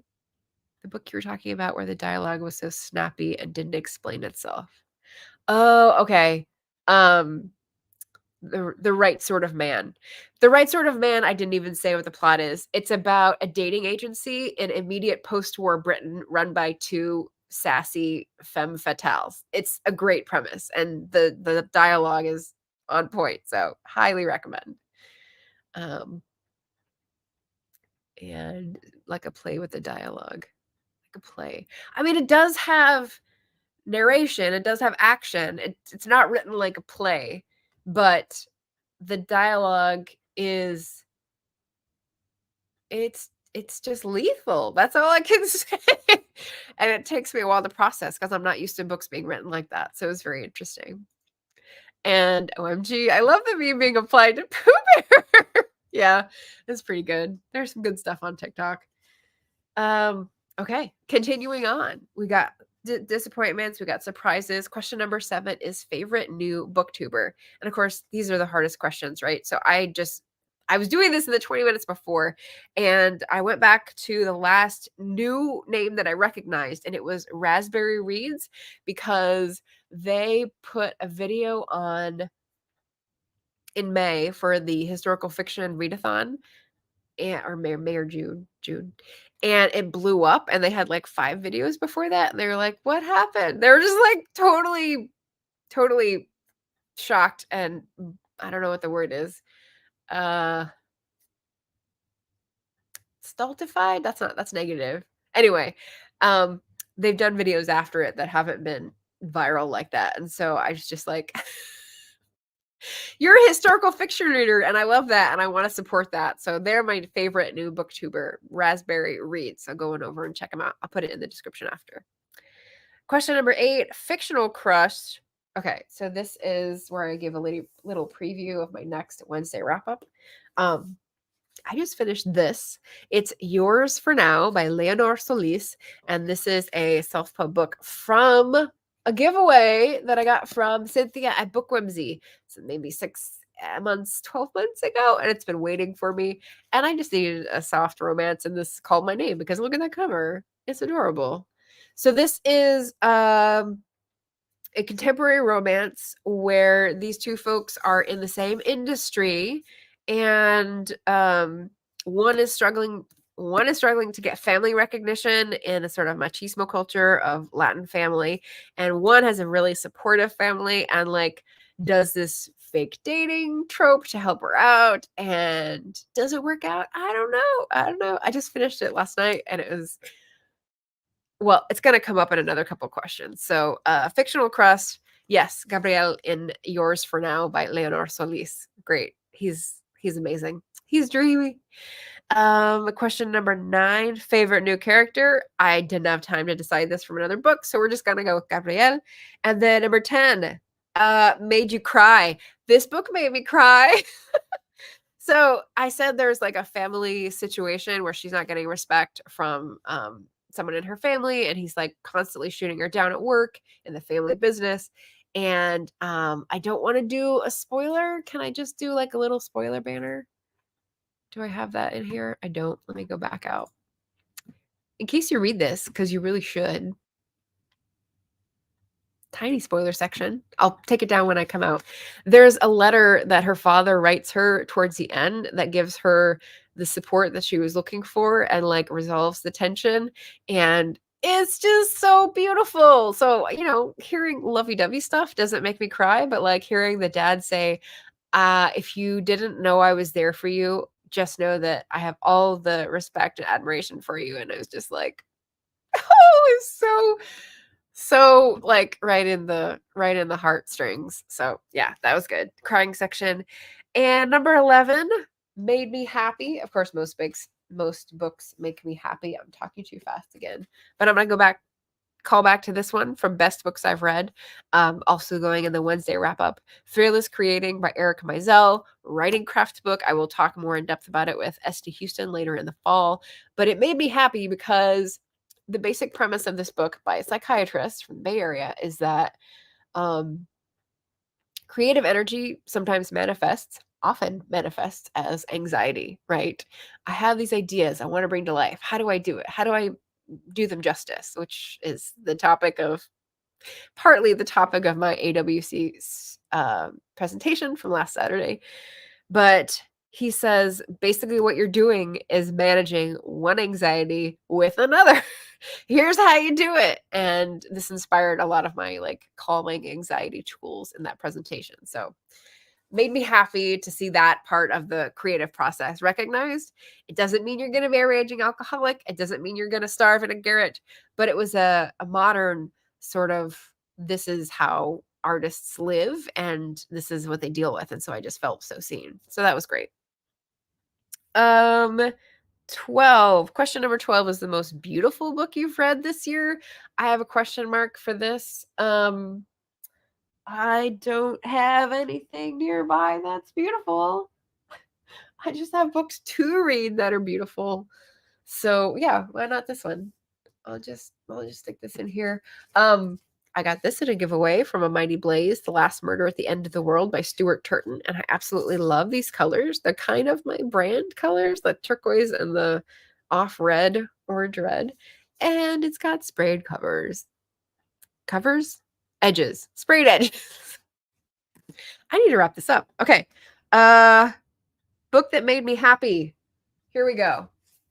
The book you were talking about where the dialogue was so snappy and didn't explain itself. Oh, okay. The Right Sort of Man. The Right Sort of Man, I didn't even say what the plot is. It's about a dating agency in immediate post-war Britain run by two sassy femme fatales. It's a great premise, and the dialogue is on point, so highly recommend. And like a play with the dialogue. Like a play. I mean, it does have narration, it does have action. It's not written like a play, but the dialogue is it's just lethal. That's all I can say. And it takes me a while to process because I'm not used to books being written like that. So it's very interesting. And OMG, I love the meme being applied to Pooh Bear. Yeah, it's pretty good. There's some good stuff on TikTok. Okay, continuing on. We got disappointments, we got surprises. Question number 7 is favorite new booktuber. And of course, these are the hardest questions, right? So I was doing this in the 20 minutes before, and I went back to the last new name that I recognized, and it was Raspberry Reads, because they put a video on in May for the historical fiction readathon, or May or June, and it blew up, and they had like 5 videos before that, and they were like, what happened? They were just like totally shocked, and I don't know what the word is. Stultified? That's negative. Anyway, they've done videos after it that haven't been viral like that, and so I was just like You're a historical fiction reader, and I love that, and I want to support that. So they're my favorite new booktuber, Raspberry Reads. So go on over and check them out. I'll put it in the description after. Question number 8, fictional crush. Okay, so this is where I give a little preview of my next Wednesday wrap-up. I just finished this. It's Yours for Now by Leonor Solis, and this is a self-pub book from a giveaway that I got from Cynthia at Book Whimsy. So maybe 6 months, 12 months ago, and it's been waiting for me. And I just needed a soft romance, and this called my name because look at that cover. It's adorable. So this is a contemporary romance where these two folks are in the same industry, and one is struggling to get family recognition in a sort of machismo culture of Latin family, and one has a really supportive family and like does this fake dating trope to help her out. And does it work out? I don't know. I just finished it last night, and it was, well, it's going to come up in another couple questions. So fictional crush, yes, Gabriel in Yours for Now by Leonor Solis. Great. He's amazing. He's dreamy. Question number 9, favorite new character. I didn't have time to decide this from another book, so we're just gonna go with Gabriel. And then number 10, made you cry. This book made me cry. So I said there's like a family situation where she's not getting respect from someone in her family, and he's like constantly shooting her down at work in the family business. And I don't want to do a spoiler. Can I just do like a little spoiler banner? Do I have that in here? I don't. Let me go back out. In case you read this, because you really should. Tiny spoiler section. I'll take it down when I come out. There's a letter that her father writes her towards the end that gives her the support that she was looking for and like resolves the tension. And it's just so beautiful. So, hearing lovey-dovey stuff doesn't make me cry, but like hearing the dad say, if you didn't know I was there for you, just know that I have all the respect and admiration for you. And I was just like, oh, it's so like right in the heartstrings. So yeah, that was good. Crying section. And number 11 made me happy. Of course, most books make me happy. I'm talking too fast again, but I'm gonna call back to this one from best books I've read. Also going in the Wednesday wrap up, Fearless Creating by Erica Mizell, writing craft book. I will talk more in depth about it with Esty Houston later in the fall, but it made me happy because the basic premise of this book by a psychiatrist from the Bay Area is that creative energy often manifests as anxiety, right? I have these ideas I want to bring to life. How do I do it? How do I do them justice? Which is partly the topic of my AWC presentation from last Saturday. But he says basically what you're doing is managing one anxiety with another. Here's how you do it. And this inspired a lot of my like calming anxiety tools in that presentation. So made me happy to see that part of the creative process recognized. It doesn't mean you're going to be a raging alcoholic. It doesn't mean you're going to starve in a garret, but it was a modern sort of, this is how artists live and this is what they deal with. And so I just felt so seen. So that was great. 12. Question number 12 is the most beautiful book you've read this year. I have a question mark for this. I don't have anything nearby that's beautiful. I just have books to read that are beautiful. So yeah, why not this one? I'll just stick this in here. I got this in a giveaway from A Mighty Blaze, The Last Murder at the End of the World by Stuart Turton, and I absolutely love these colors. They're kind of my brand colors, the turquoise and the off red, orange red, and it's got sprayed edges, sprayed edges. I need to wrap this up. Okay. Book that made me happy. Here we go.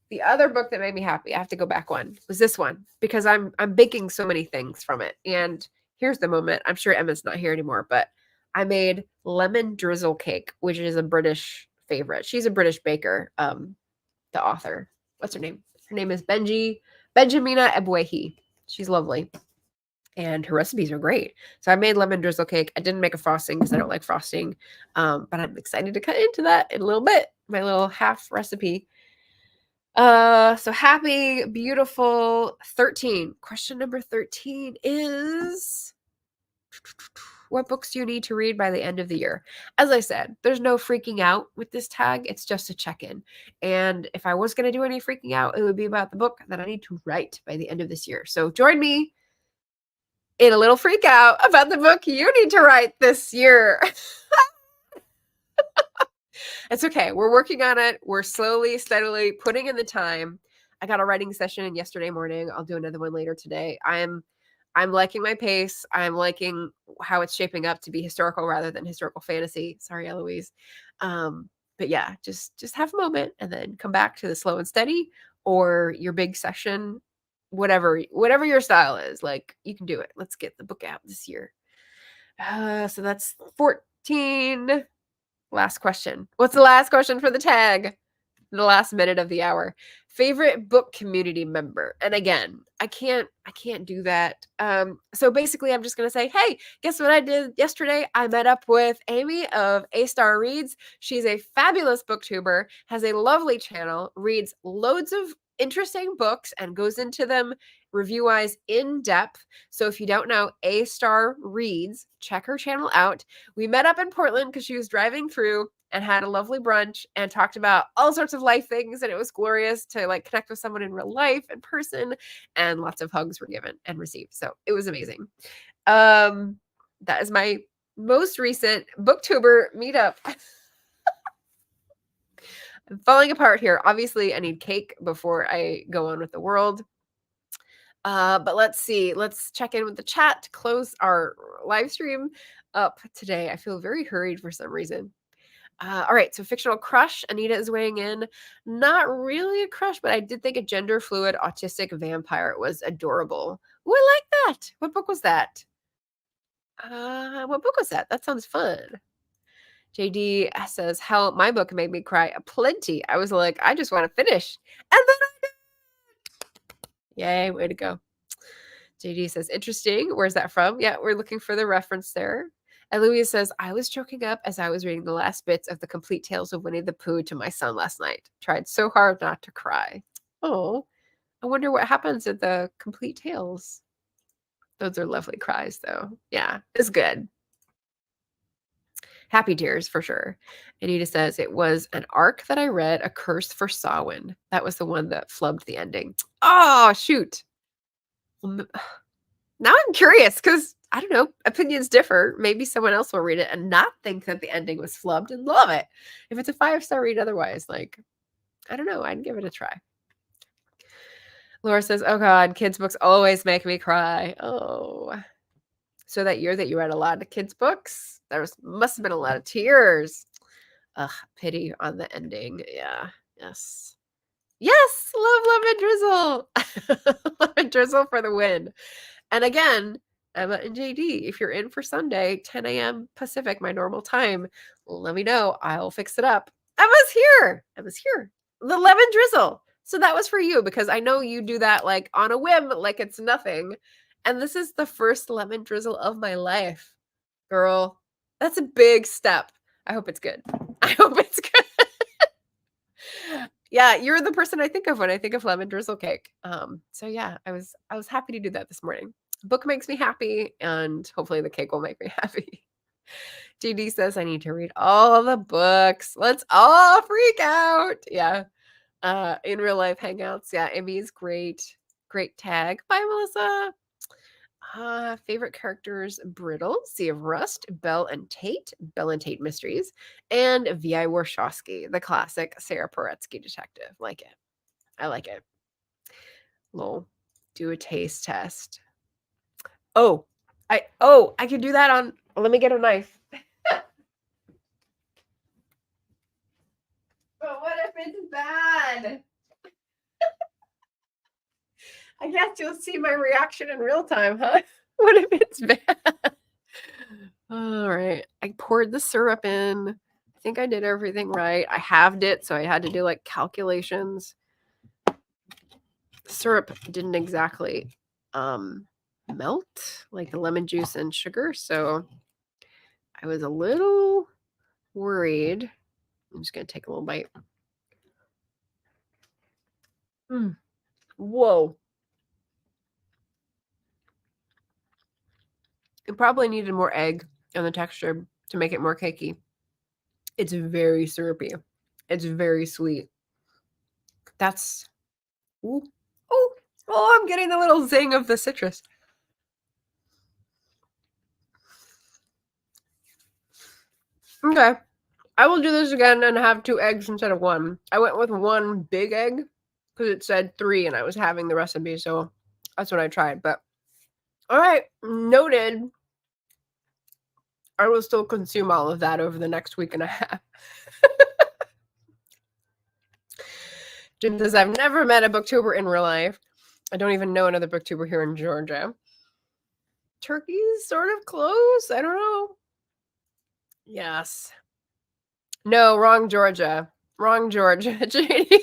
The other book that made me happy, I have to go back one, was this one because I'm baking so many things from it. And here's the moment. I'm sure Emma's not here anymore, but I made lemon drizzle cake, which is a British favorite. She's a British baker, the author. What's her name? Her name is Benjamina Ebwehi. She's lovely. and her recipes are great. So I made lemon drizzle cake. I didn't make a frosting because I don't like frosting, but I'm excited to cut into that in a little bit. My little half recipe. So happy, beautiful 13. Question number 13 is, what books do you need to read by the end of the year? As I said, there's no freaking out with this tag. It's just a check-in. And if I was going to do any freaking out, it would be about the book that I need to write by the end of this year. So join me in a little freak out about the book you need to write this year. It's okay. We're working on it. We're slowly, steadily putting in the time. I got a writing session yesterday morning. I'll do another one later today. I'm liking my pace. I'm liking how it's shaping up to be historical rather than historical fantasy. Sorry, Eloise. But yeah, just have a moment and then come back to the slow and steady or your big session, whatever your style is. Like, you can do it. Let's get the book out this year. So that's 14. Last question. What's the last question for the tag? The last minute of the hour. Favorite book community member. And again, I can't do that. So basically I'm just going to say, hey, guess what I did yesterday? I met up with Amy of A Star Reads. She's a fabulous booktuber, has a lovely channel, reads loads of interesting books and goes into them review-wise in depth. So if you don't know A Star Reads, check her channel out. We met up in Portland because she was driving through and had a lovely brunch and talked about all sorts of life things. And it was glorious to like connect with someone in real life, in person, and lots of hugs were given and received. So it was amazing. That is my most recent booktuber meetup. I'm falling apart here. Obviously, I need cake before I go on with the world. But let's see. Let's check in with the chat to close our live stream up today. I feel very hurried for some reason. All right, so fictional crush. Anita is weighing in. Not really a crush, but I did think a gender fluid autistic vampire was adorable. Oh, I like that. What book was that? What book was that? That sounds fun. JD says, how my book made me cry plenty. I was like, I just want to finish. And then I did. Yay, way to go. JD says, interesting. Where's that from? Yeah, we're looking for the reference there. And Louise says, I was choking up as I was reading the last bits of the complete tales of Winnie the Pooh to my son last night. Tried so hard not to cry. Oh, I wonder what happens at the complete tales. Those are lovely cries, though. Yeah, it's good. Happy tears for sure. Anita says, it was an arc that I read, A Curse for Samhain. That was the one that flubbed the ending. Oh, shoot. Now I'm curious because I don't know, opinions differ. Maybe someone else will read it and not think that the ending was flubbed and love it. If it's a 5-star read otherwise, like, I don't know, I'd give it a try. Laura says, oh God, kids' books always make me cry. Oh. So that year that you read a lot of kids' books, there must have been a lot of tears. Ugh, pity on the ending. Yeah, yes. Yes, love Lemon Drizzle. Lemon Drizzle for the win. And again, Emma and JD, if you're in for Sunday, 10 a.m. Pacific, my normal time, let me know. I'll fix it up. Emma's here. The lemon drizzle. So that was for you because I know you do that like on a whim, like it's nothing. And this is the first lemon drizzle of my life. Girl, that's a big step. I hope it's good. Yeah, you're the person I think of when I think of lemon drizzle cake. So yeah, I was happy to do that this morning. Book makes me happy, and hopefully the cake will make me happy. JD says I need to read all the books. Let's all freak out. Yeah. In real life hangouts. Yeah, Amy is great. Great tag. Bye, Melissa. Favorite characters, Brittle, Sea of Rust, Belle and Tate Mysteries, and V.I. Warshawski, the classic Sarah Paretsky detective. Like it. I like it. Lol. Do a taste test. I can do that on, let me get a knife. But what if it's bad? I guess you'll see my reaction in real time, huh? What if it's bad? All right. I poured the syrup in. I think I did everything right. I halved it, so I had to do like calculations. Syrup didn't exactly melt, like the lemon juice and sugar. So I was a little worried. I'm just going to take a little bite. Whoa. It probably needed more egg on the texture to make it more cakey. It's very syrupy. It's very sweet. That's... Ooh. Oh, I'm getting the little zing of the citrus. Okay. I will do this again and have 2 eggs instead of 1. I went with 1 big egg because it said 3 and I was having the recipe, so that's what I tried. But all right, noted. I will still consume all of that over the next week and a half. Jim says, I've never met a booktuber in real life. I don't even know another booktuber here in Georgia. Turkey's sort of close. I don't know. Yes. No, wrong Georgia. Wrong Georgia, JD.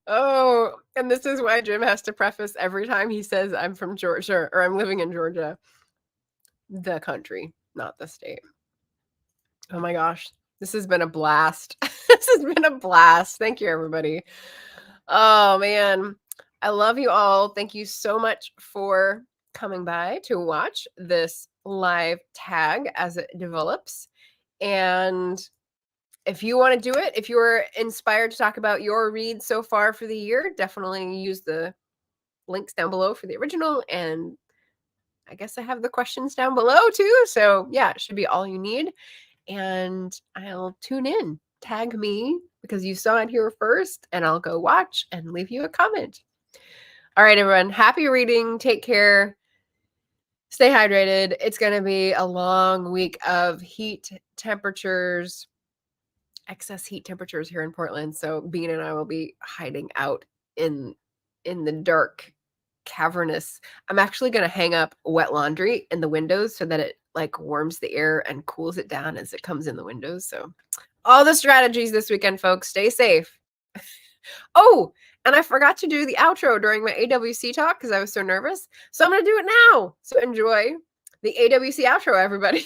Oh, and this is why Jim has to preface every time he says I'm from Georgia or I'm living in Georgia. The country, not the state. Oh my gosh. This has been a blast. This has been a blast. Thank you, everybody. Oh, man. I love you all. Thank you so much for coming by to watch this live tag as it develops. And if you want to do it, if you're inspired to talk about your read so far for the year, definitely use the links down below for the original. And I guess I have the questions down below too. So yeah, it should be all you need. And I'll tune in. Tag me because you saw it here first, and I'll go watch and leave you a comment. All right, everyone. Happy reading. Take care. Stay hydrated. It's going to be a long week of heat temperatures, excess heat temperatures here in Portland. So Bean and I will be hiding out in the dark, cavernous. I'm actually going to hang up wet laundry in the windows so that it like warms the air and cools it down as it comes in the windows. So all the strategies this weekend, folks. Stay safe. Oh, and I forgot to do the outro during my AWC talk because I was so nervous. So I'm going to do it now. So enjoy the AWC outro, everybody.